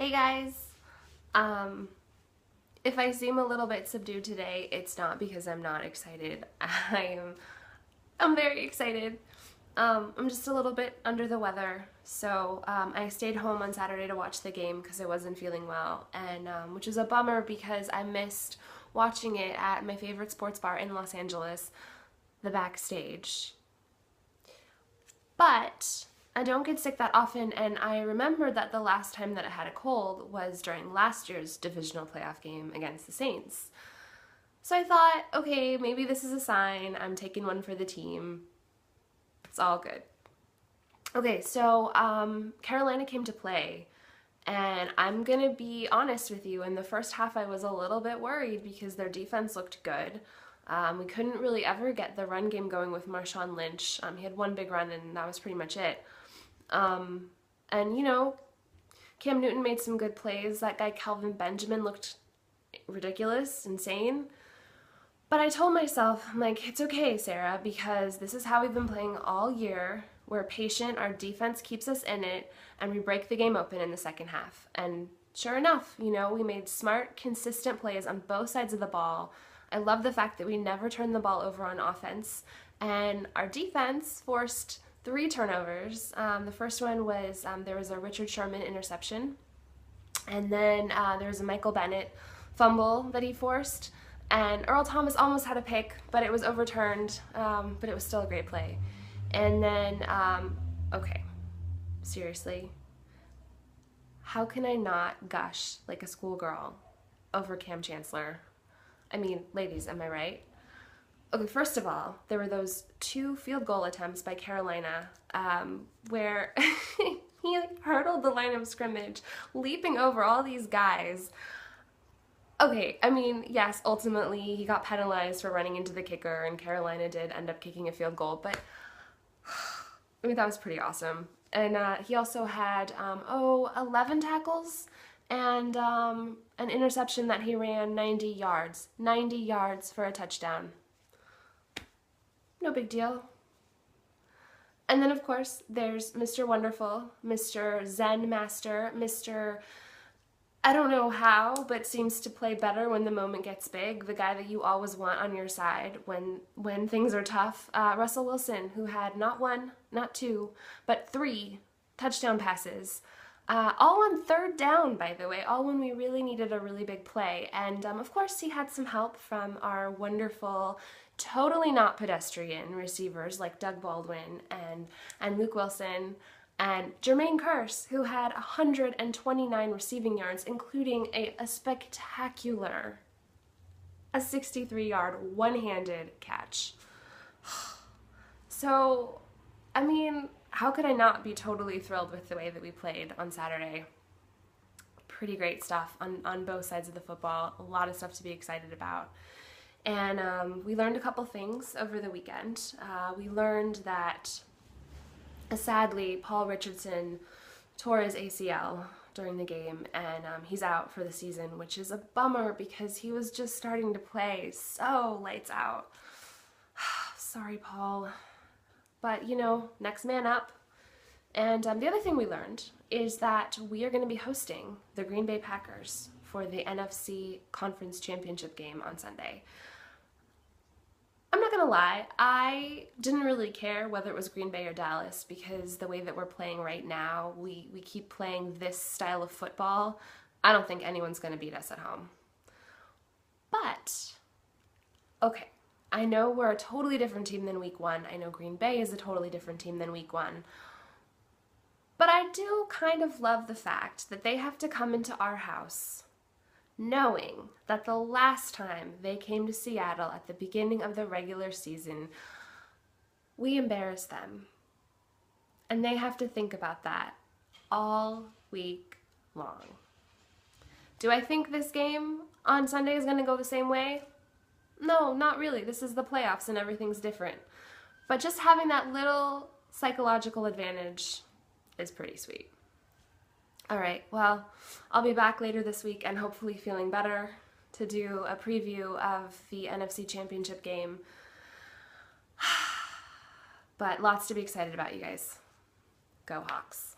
Hey guys! If I seem a little bit subdued today, it's not because I'm not excited. I'm very excited. I'm just a little bit under the weather, so I stayed home on Saturday to watch the game because I wasn't feeling well, and which is a bummer because I missed watching it at my favorite sports bar in Los Angeles, the Backstage. But I don't get sick that often, and I remembered that the last time that I had a cold was during last year's divisional playoff game against the Saints. So I thought, okay, maybe this is a sign. I'm taking one for the team. It's all good. Okay, so Carolina came to play, and I'm going to be honest with you. In the first half, I was a little bit worried because their defense looked good. We couldn't really ever get the run game going with Marshawn Lynch. He had one big run, and that was pretty much it. And, you know, Cam Newton made some good plays. That guy Calvin Benjamin looked ridiculous, insane. But I told myself, I'm like, it's okay, Sarah, because this is how we've been playing all year. We're patient, our defense keeps us in it, and we break the game open in the second half. And sure enough, you know, we made smart, consistent plays on both sides of the ball. I love the fact that we never turned the ball over on offense, and our defense forced 3 turnovers. The first one was there was a Richard Sherman interception, and then there was a Michael Bennett fumble that he forced, and Earl Thomas almost had a pick, but it was overturned, but it was still a great play. And then, okay, seriously, how can I not gush like a schoolgirl over Cam Chancellor? I mean, ladies, am I right? Okay, first of all, there were those 2 field goal attempts by Carolina where he hurdled the line of scrimmage, leaping over all these guys. Okay, I mean, yes, ultimately he got penalized for running into the kicker, and Carolina did end up kicking a field goal, but I mean, that was pretty awesome. And he also had, 11 tackles and an interception that he ran 90 yards. 90 yards for a touchdown. No big deal. And then, of course, there's Mr. Wonderful, Mr. Zen Master, Mr. I don't know how, but seems to play better when the moment gets big, the guy that you always want on your side when things are tough. Russell Wilson, who had not 1, not 2, but 3 touchdown passes. All on 3rd down, by the way, all when we really needed a really big play. And, of course, he had some help from our wonderful, totally not pedestrian receivers like Doug Baldwin and Luke Wilson and Jermaine Kearse, who had 129 receiving yards, including a spectacular, a 63-yard one-handed catch. So, I mean, how could I not be totally thrilled with the way that we played on Saturday? Pretty great stuff on both sides of the football. A lot of stuff to be excited about. And we learned a couple things over the weekend. We learned that, sadly, Paul Richardson tore his ACL during the game, and he's out for the season, which is a bummer because he was just starting to play so lights out. Sorry, Paul. But, you know, next man up. And the other thing we learned is that we are going to be hosting the Green Bay Packers for the NFC Conference Championship game on Sunday. I'm not going to lie, I didn't really care whether it was Green Bay or Dallas because the way that we're playing right now, we keep playing this style of football. I don't think anyone's going to beat us at home. But, okay. I know we're a totally different team than week 1. I know Green Bay is a totally different team than week 1. But I do kind of love the fact that they have to come into our house knowing that the last time they came to Seattle at the beginning of the regular season, we embarrassed them. And they have to think about that all week long. Do I think this game on Sunday is going to go the same way? No, not really. This is the playoffs and everything's different. But just having that little psychological advantage is pretty sweet. All right, well, I'll be back later this week and hopefully feeling better to do a preview of the NFC Championship game. But lots to be excited about, you guys. Go Hawks.